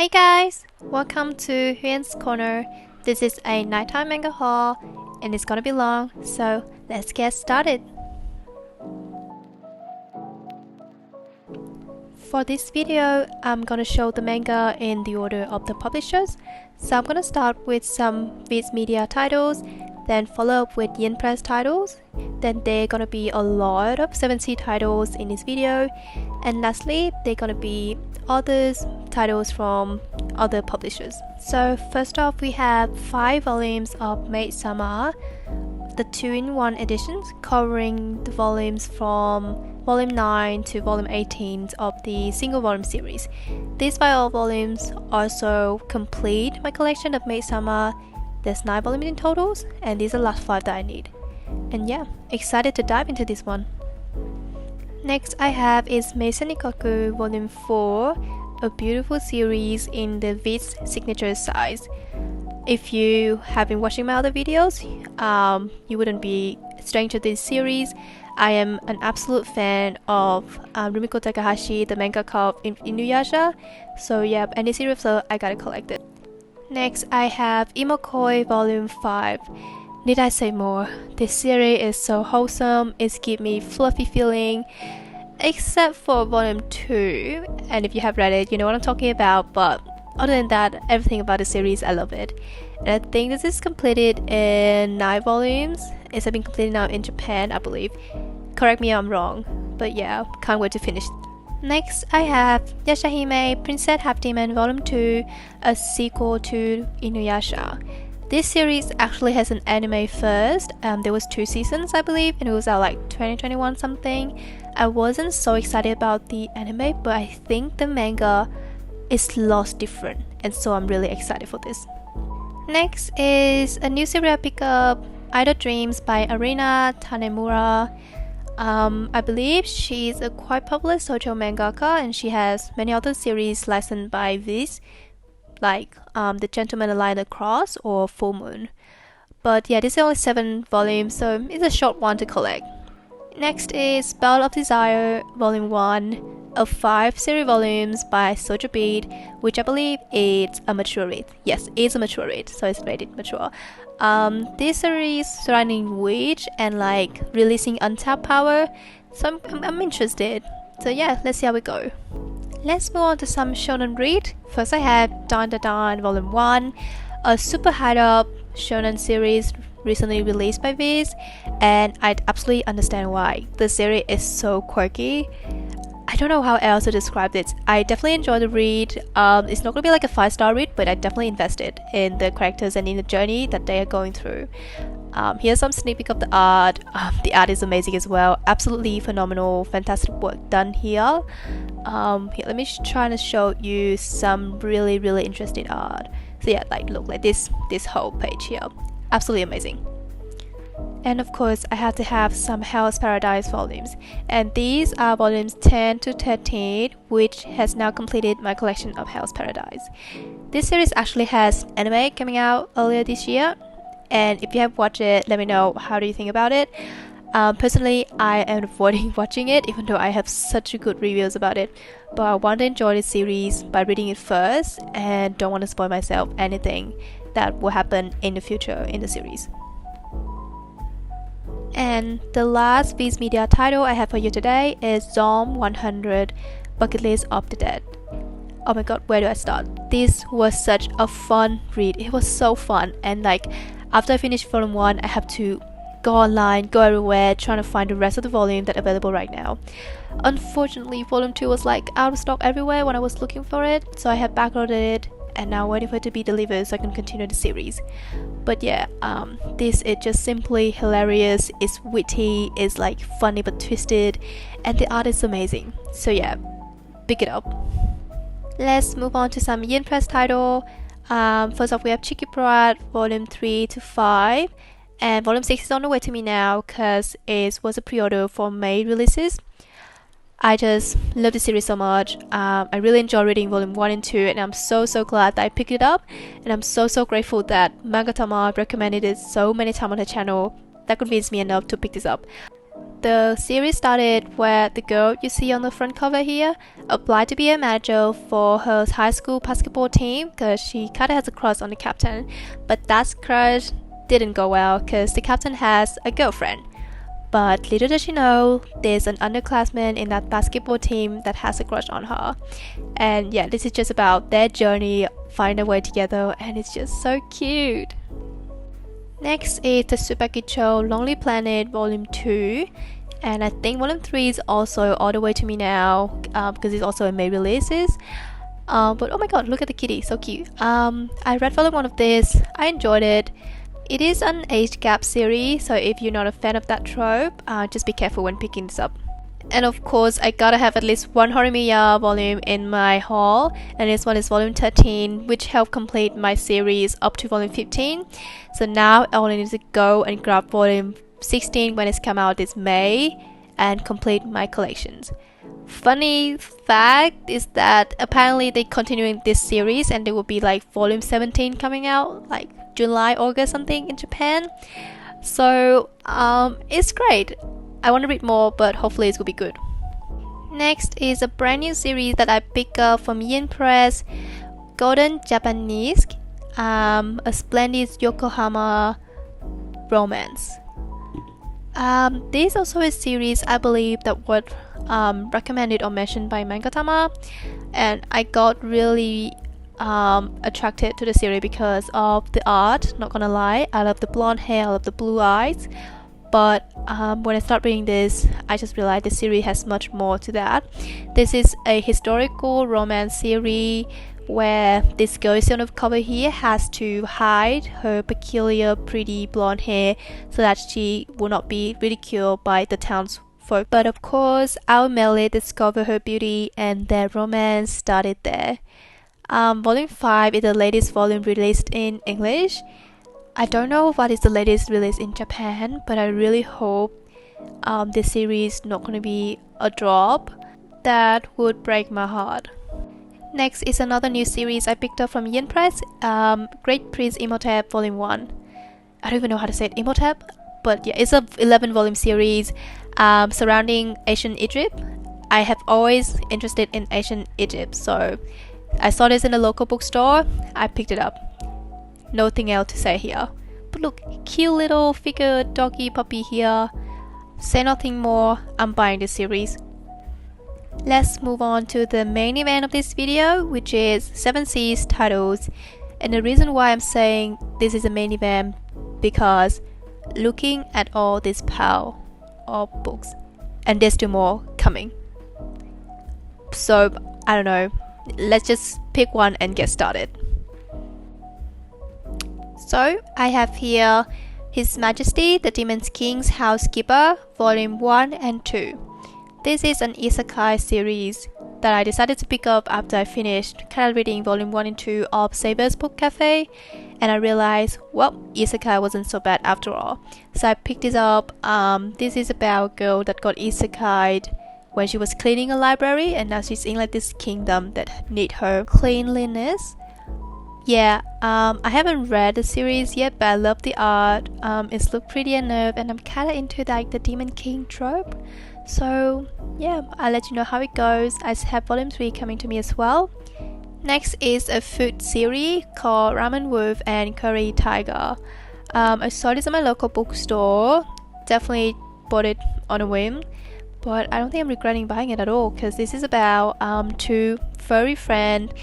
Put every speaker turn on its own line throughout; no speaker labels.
Hey guys! Welcome to Hwin's Corner. This is a nighttime manga haul and it's gonna be long, so let's get started. For this video, I'm gonna show the manga in the order of the publishers. So I'm gonna start with some Viz Media titles, then follow up with Yen Press titles. Then there are gonna be a lot of 7C titles in this video. And lastly, they're gonna be others titles from other publishers. So first off, we have 5 volumes of maid-sama, the 2-in-1 editions covering the volumes from volume 9 to volume 18 of the single volume series. These 5 volumes also complete my collection of maid-sama. There's 9 volumes in totals, and these are the last 5 that I need. And yeah, excited to dive into this one. Next I have is Maison Ikkoku Volume 4, a beautiful series in the Viz signature size. If you have been watching my other videos, you wouldn't be strange to this series. I am an absolute fan of Rumiko Takahashi, the mangaka of Inuyasha. So yeah, any series so I gotta collect it. Next I have Imokoi Volume 5. Need I say more? This series is so wholesome, it's give me fluffy feeling, except for volume 2, and if you have read it, you know what I'm talking about, but other than that, everything about the series, I love it. And I think this is completed in 9 volumes. It's been completed now in Japan, I believe. Correct me if I'm wrong, but yeah, can't wait to finish. Next, I have Yashahime Princess Half Demon Volume 2, a sequel to Inuyasha. This series actually has an anime first. There was 2 seasons, I believe, and it was out like 2021 something. I wasn't so excited about the anime, but I think the manga is lost different, and so I'm really excited for this. Next is a new series I pick up, Idle Dreams by Arina Tanemura. I believe she's a quite popular shoujo mangaka, and she has many other series licensed by Viz, like The Gentleman Aligned Across or Full Moon. But yeah, this is only 7 volumes, so it's a short one to collect. Next is Spell of Desire Volume 1 of 5 series volumes by Soja Beat, which I believe is a mature read. Yes, it's a mature read, so it's rated mature. This series surrounding witch and like releasing untapped power, so I'm interested. So yeah, let's see how we go. Let's move on to some shonen read. First I have Dan Da Dan Volume 1, a super hyped up shonen series recently released by Viz, and I absolutely understand why. The series is so quirky. I don't know how else to describe it. I definitely enjoy the read. It's not gonna be like a 5-star read, but I definitely invested in the characters and in the journey that they are going through. Here's some sneak peek of the art. The art is amazing as well. Absolutely phenomenal, fantastic work done here. Here, let me try to show you some really interesting art. So yeah, like look like this whole page here. Absolutely amazing. And of course, I have to have some Hell's Paradise volumes, and these are volumes 10 to 13, which has now completed my collection of Hell's Paradise. This series actually has anime coming out earlier this year, and if you have watched it, let me know how do you think about it. Personally, I am avoiding watching it, even though I have such good reviews about it. But I want to enjoy this series by reading it first, and don't want to spoil myself anything that will happen in the future in the series. And the last Viz Media title I have for you today is Zom 100 Bucket List of the Dead. Oh my god, where do I start? This was such a fun read. It was so fun, and like after I finished volume 1, I have to go online, go everywhere, trying to find the rest of the volume that's available right now. Unfortunately, volume 2 was like out of stock everywhere when I was looking for it, so I have backloaded it and now waiting for it to be delivered so I can continue the series. But yeah, this is just simply hilarious. It's witty, it's like funny but twisted, and the art is amazing. So yeah, pick it up. Let's move on to some Yen Press title. First off, we have Cheeky Brat Volume 3 to 5, and Volume 6 is on the way to me now because it was a pre-order for May releases. I just love the series so much. I really enjoy reading Volume 1 and 2, and I'm so glad that I picked it up, and I'm so grateful that Manga-tama recommended it so many times on her channel. That convinced me enough to pick this up. the series started where the girl you see on the front cover here applied to be a manager for her high school basketball team because she kind of has a crush on the captain, but that crush didn't go well because the captain has a girlfriend. But little does she know, there's an underclassman in that basketball team that has a crush on her. And yeah, this is just about their journey, find their way together, and it's just so cute. Next is the Tsubaki-chou Lonely Planet Volume 2. And I think Volume 3 is also all the way to me now because it's also in May releases. But oh my god, look at the kitty, so cute. I read Volume 1 of this, I enjoyed it. It is an age gap series, so if you're not a fan of that trope, just be careful when picking this up. And of course, I gotta have at least one horimiya volume in my haul, and this one is volume 13, which helped complete my series up to volume 15. So now I only need to go and grab volume 16 when it's come out this May and complete my collections. Funny fact is that apparently they're continuing this series and there will be like volume 17 coming out like July, August something in Japan. So it's great. I want to read more, but hopefully it's will be good. Next is a brand new series that I picked up from Yin Press, Golden Japanesque, a splendid Yokohama romance. This is also a series I believe that was recommended or mentioned by manga-sama, and I got really attracted to the series because of the art. Not gonna lie, I love the blonde hair, I love the blue eyes, but when I start reading this, I just realized the series has much more to that. This is a historical romance series where this girl on the cover here has to hide her peculiar pretty blonde hair so that she will not be ridiculed by the townsfolk. But of course, our Melly discovered her beauty and their romance started there. Volume 5 is the latest volume released in English. I don't know what is the latest release in Japan, but I really hope this series is not going to be a drop. That would break my heart. Next is another new series I picked up from Yin Press, Great Prince Imhotep Volume 1. I don't even know how to say it, Imhotep, but yeah, it's a 11 volume series surrounding ancient Egypt. I have always interested in ancient Egypt, so I saw this in a local bookstore, I picked it up. Nothing else to say here. But look, cute little figure doggy puppy here. Say nothing more, I'm buying this series. Let's move on to the main event of this video, which is 7 Seas titles. And the reason why I'm saying this is a main event because looking at all this pile of books, and there's still more coming. So I don't know, let's just pick one and get started. So I have here His Majesty the Demon King's Housekeeper Volume 1 and 2. This is an isekai series that I decided to pick up after I finished kind of reading Volume 1 and 2 of Saber's Book Cafe, and I realized, well, isekai wasn't so bad after all. So I picked this up. This is about a girl that got isekai'd when she was cleaning a library, and now she's in like this kingdom that need her cleanliness. Yeah, I haven't read the series yet, but I love the art. It's looked pretty enough, and I'm kind of into like the Demon King trope. So yeah, I'll let you know how it goes. I have Volume 3 coming to me as well. Next is a food series called Ramen Wolf and Curry Tiger. I saw this at my local bookstore. Definitely bought it on a whim, but I don't think I'm regretting buying it at all because this is about two furry friends.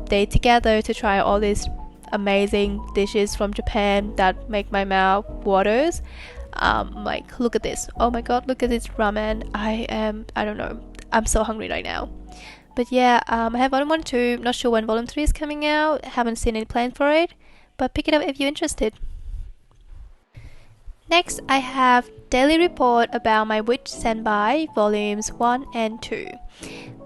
They together to try all these amazing dishes from Japan that make my mouth waters. Like, look at this. Oh my god, look at this ramen. I don't know. I'm so hungry right now. But yeah, I have Volume 1 2. Not sure when Volume 3 is coming out. Haven't seen any plan for it. But pick it up if you're interested. Next, I have Daily Report About My Witch Senpai Volumes 1 and 2.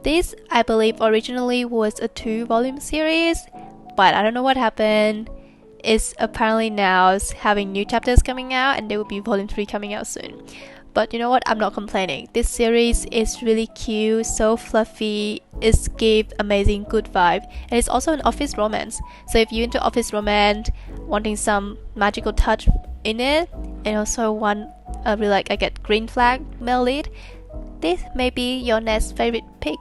This, I believe, originally was a 2-volume series, but I don't know what happened. It's apparently now having new chapters coming out, and there will be Volume 3 coming out soon. But you know what? I'm not complaining. This series is really cute, so fluffy. It gives amazing good vibe, and it's also an office romance. So if you're into office romance, wanting some magical touch in it, and also want really like I get green flag male lead, this may be your next favorite pick.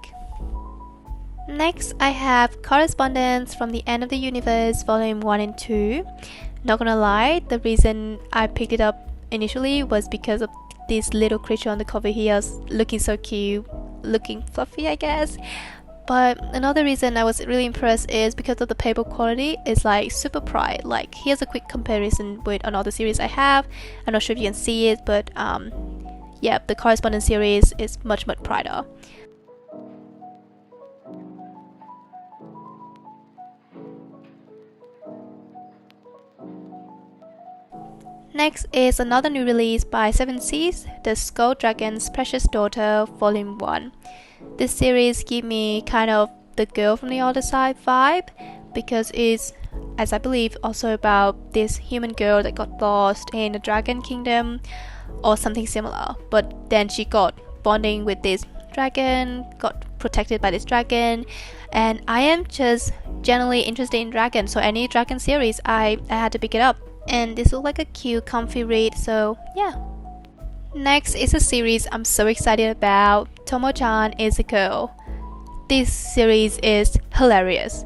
Next, I have Correspondence from the End of the Universe Volume 1 and 2. Not gonna lie, the reason I picked it up initially was because of this little creature on the cover here looking so cute, looking fluffy I guess. But another reason I was really impressed is because of the paper quality. It's like super bright. Like, here's a quick comparison with another series I have. I'm not sure if you can see it, but yeah, the Correspondence series is much brighter. Next is another new release by Seven Seas, The Skull Dragon's Precious Daughter, Volume 1. This series gives me kind of the girl from the other side vibe, because it's, as I believe, also about this human girl that got lost in the dragon kingdom or something similar, but then she got bonding with this dragon, got protected by this dragon, and I am just generally interested in dragons, so any dragon series I had to pick it up. And this looks like a cute, comfy read, so yeah. Next is a series I'm so excited about. Tomo-chan is a Girl. This series is hilarious.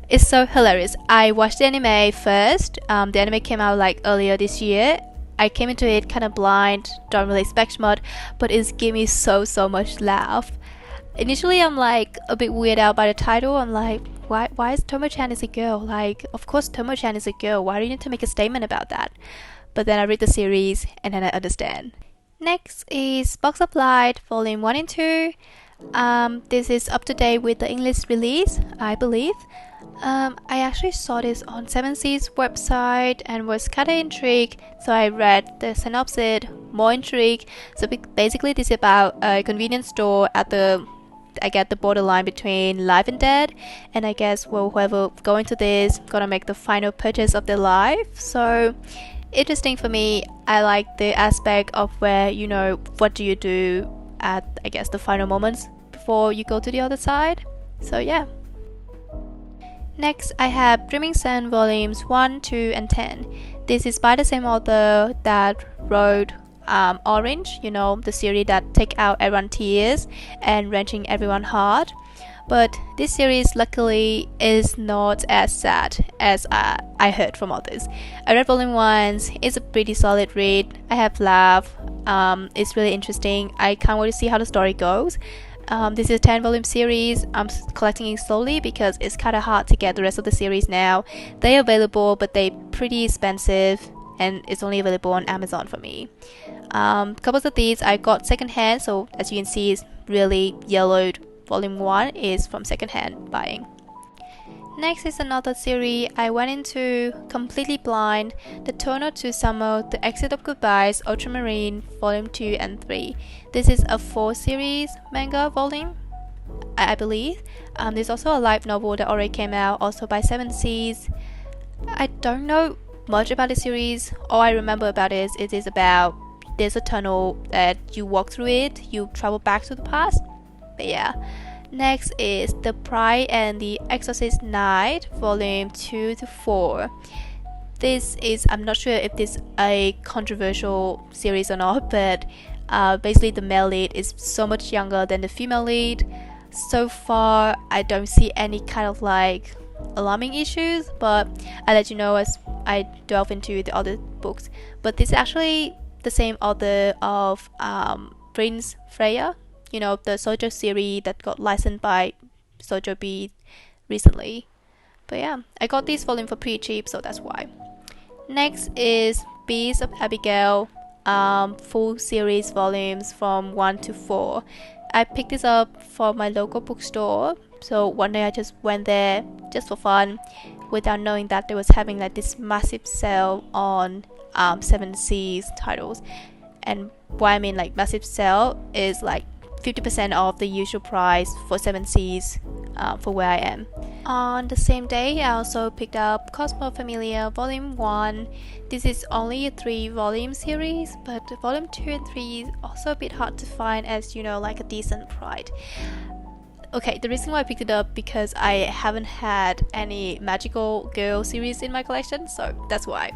It's so hilarious. I watched the anime first. The anime came out like earlier this year. I came into it kind of blind, don't really expect much, but it's giving me so much laugh. Initially, I'm like a bit weirded out by the title. I'm like, why is Tomo-chan is a girl? Like, of course Tomo-chan is a girl. Why do you need to make a statement about that? But then I read the series and then I understand. Next is Box of Light, Volume 1 and 2. This is up to date with the English release, I believe. I actually saw this on Seven Seas website and was kinda intrigued, so I read the synopsis, more intrigued. So basically this is about a convenience store at the borderline between life and death, and I guess, well, whoever going to this gonna make the final purchase of their life. So interesting for me. I like the aspect of where, you know, what do you do at, I guess, the final moments before you go to the other side. So yeah. Next, I have Dreaming Sun Volumes 1, 2 and 10. This is by the same author that wrote Orange, you know, the series that take out everyone's tears and wrenching everyone's heart. But this series luckily is not as sad as I heard from others. I read Volume 1, it's a pretty solid read. I have laughed, it's really interesting. I can't wait to see how the story goes. This is a 10-volume series. I'm collecting it slowly because it's kind of hard to get the rest of the series now. They're available, but they're pretty expensive, and it's only available on Amazon for me. Couples of these I got secondhand, so as you can see, it's really yellowed. Volume 1 is from secondhand buying. Next is another series I went into completely blind, The Tono to Summer, The Exit of Goodbyes, Ultramarine, Volume 2 and 3. This is a 4-series manga volume, I believe. There's also a light novel that already came out, also by Seven Seas. I don't know much about the series. All I remember about it is about there's a tunnel that you walk through it, you travel back to the past. But yeah. Next is The Bride and the Exorcist Night, Volume 2 to 4. This is, I'm not sure if this is a controversial series or not, but basically the male lead is so much younger than the female lead. So far, I don't see any kind of like alarming issues, but I'll let you know as I delve into the other books. But this is actually the same author of Prince Freya, you know, the Sojo series that got licensed by Sojo B recently. But yeah, I got this volume for pretty cheap, so that's why. Next is Beast of Abigail, full series volumes from 1 to 4. I picked this up from my local bookstore, so one day I just went there just for fun without knowing that they was having like this massive sale on Seven Seas titles. And what I mean like massive sale is like 50% off the usual price for Seven Seas for where I am. On the same day, I also picked up Cosmo Familia Volume 1. This is only a 3-volume series, but Volume 2 and 3 is also a bit hard to find, as you know, like a decent price. Okay, the reason why I picked it up because I haven't had any magical girl series in my collection, so that's why.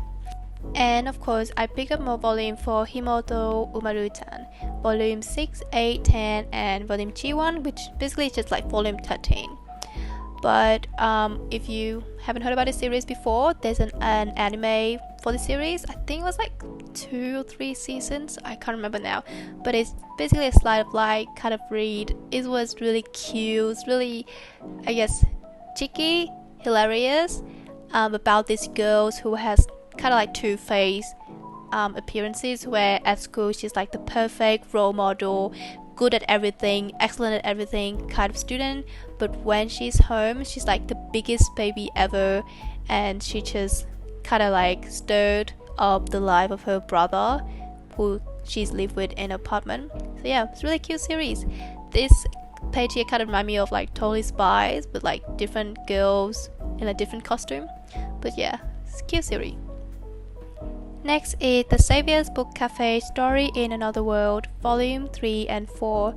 And of course, I picked up more volume for Himoto Umaru-tan, volume 6, 8, 10, and volume G1, which basically is just like volume 13. But if you haven't heard about this series before, there's an anime for the series. I think it was like 2 or 3 seasons, I can't remember now, but it's basically a slice of life kind of read. It was really cute, really, I guess, cheeky, hilarious, about these girls who has kind of like two-faced appearances, where at school she's like the perfect role model, good at everything, excellent at everything kind of student, but when she's home she's like the biggest baby ever, and she just kind of like stirred up the life of her brother who she's lived with in an apartment. So yeah, it's a really cute series. This page here kind of remind me of like Totally Spies, but like different girls in a different costume. But yeah, it's a cute series. Next is The Savior's Book Cafe Story in Another World, Volume 3 and 4,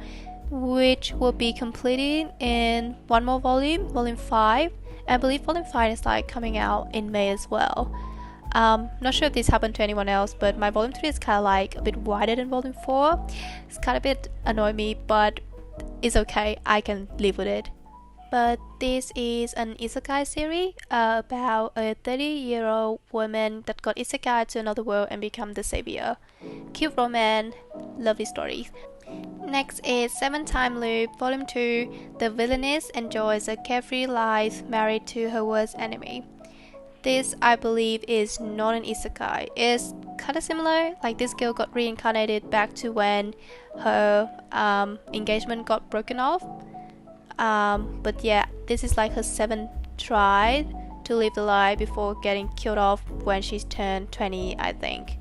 which will be completed in one more volume, Volume 5. I believe Volume 5 is like coming out in May as well. Not sure if this happened to anyone else, but my Volume 3 is kind of like a bit wider than Volume 4. It's kind of a bit annoying me, but it's okay, I can live with it. But this is an isekai series about a 30-year-old woman that got isekai to another world and become the savior. Cute romance, lovely stories. Next is 7 Time Loop, Volume 2. The villainess enjoys a carefree life married to her worst enemy. This, I believe, is not an isekai. It's kind of similar, like this girl got reincarnated back to when her engagement got broken off. But yeah, this is like her 7th try to live the life before getting killed off when she's turned 20, I think.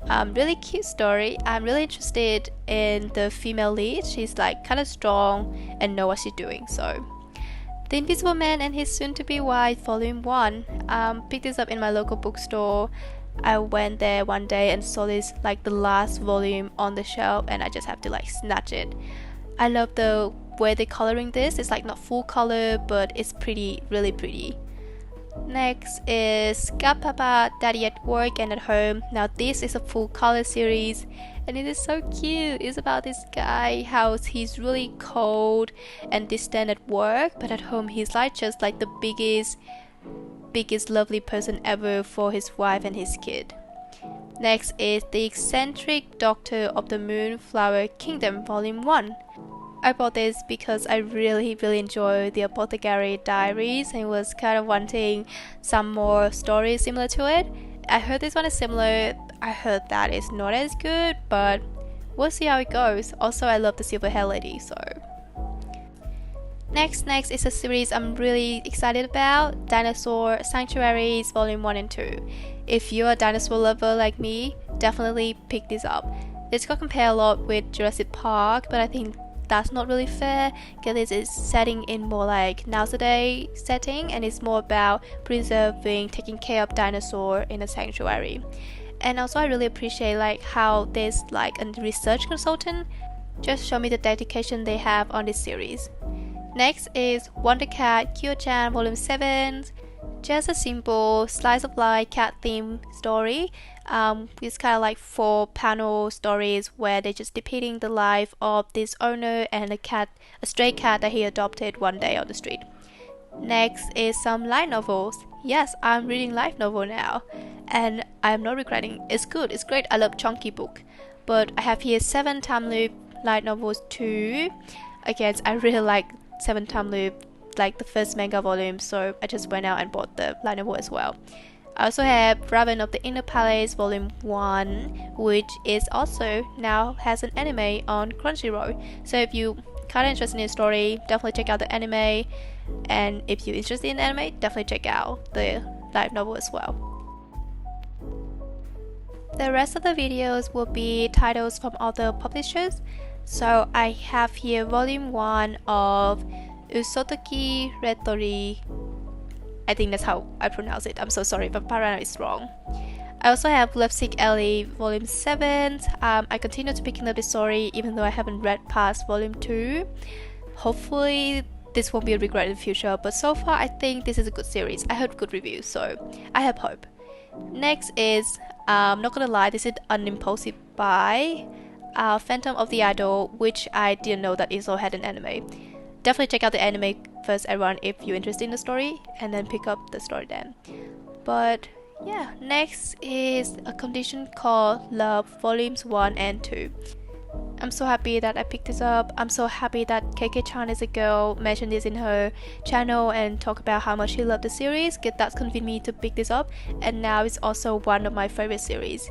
Really cute story. I'm really interested in the female lead. She's like kind of strong and know what she's doing. So The Invisible Man and His Soon-to-Be Wife, Volume 1. Picked this up in my local bookstore. I went there one day and saw this like the last volume on the shelf, and I just have to like snatch it. I love the way they're coloring this. It's like not full color, but it's pretty, really pretty. Next is Got Papa, Daddy at Work and at Home. Now this is a full color series and it is so cute. It's about this guy, how he's really cold and distant at work, but at home he's like just like the biggest lovely person ever for his wife and his kid. Next is The Eccentric Doctor of the Moonflower Kingdom, Volume 1. I bought this because I really enjoy the Apothecary Diaries and was kind of wanting some more stories similar to it. I heard this one is similar. I heard that it's not as good, but we'll see how it goes. Also, I love the Silver Hair Lady, so. Next is a series I'm really excited about, Dinosaur Sanctuaries Volume 1 and 2. If you're a dinosaur lover like me, definitely pick this up. This got compared a lot with Jurassic Park, but I think that's not really fair because this is setting in more like nowadays setting, and it's more about preserving, taking care of dinosaur in a sanctuary. And also I really appreciate like how there's like a research consultant just show me the dedication they have on this series. Next is Wonder Cat Kyo-chan Volume 7. Just a simple slice of life cat theme story. It's kind of like 4 panel stories where they're just depicting the life of this owner and a stray cat that he adopted one day on the street. Next is some light novels. Yes, I'm reading light novel now, and I'm not regretting. It's good, it's great. I love chunky book. But I have here 7 Time Loop light novels too. Again, I really like 7 Time Loop, like the first manga volume, so I just went out and bought the light novel as well. I also have Raven of the Inner Palace Volume 1, which is also now has an anime on Crunchyroll. So if you kind of interested in the story, definitely check out the anime. And if you're interested in anime, definitely check out the light novel as well. The rest of the videos will be titles from other publishers. So I have here Volume 1 of Usotoki Retori. I think that's how I pronounce it. I'm so sorry if Parana is wrong. I also have Lipstick Alley Volume 7. I continue to picking up the story even though I haven't read past Volume 2. Hopefully this won't be a regret in the future, but so far I think this is a good series. I heard good reviews, so I have hope. Next is, I'm not gonna lie, this is an impulsive buy. Phantom of the Idol, which I didn't know that also had an anime. Definitely check out the anime first, everyone, if you're interested in the story, and then pick up the story then. But yeah, next is a competition called Love Volumes 1 and 2. I'm so happy that I picked this up. I'm so happy that KK-chan is a girl, mentioned this in her channel and talk about how much she loved the series. That's convinced me to pick this up, and now it's also one of my favorite series.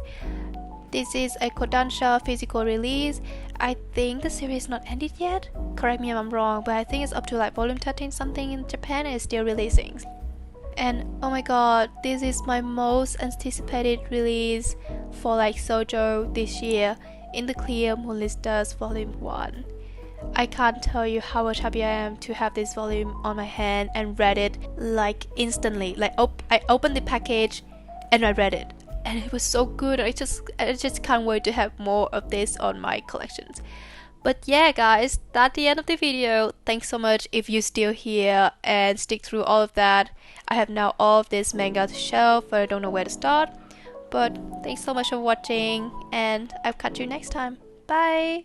This is a Kodansha physical release. I think the series is not ended yet. Correct me if I'm wrong, but I think it's up to like volume 13 something in Japan and it's still releasing. And oh my god, this is my most anticipated release for like Sojo this year, In the Clear Moonlistas Volume 1. I can't tell you how much happy I am to have this volume on my hand and read it like instantly. Like I opened the package and I read it, and it was so good. I just can't wait to have more of this on my collections. But yeah guys, that's the end of the video. Thanks so much if you're still here and stick through all of that. I have now all of this manga to shelf, but I don't know where to start. But thanks so much for watching, and I'll catch you next time. Bye!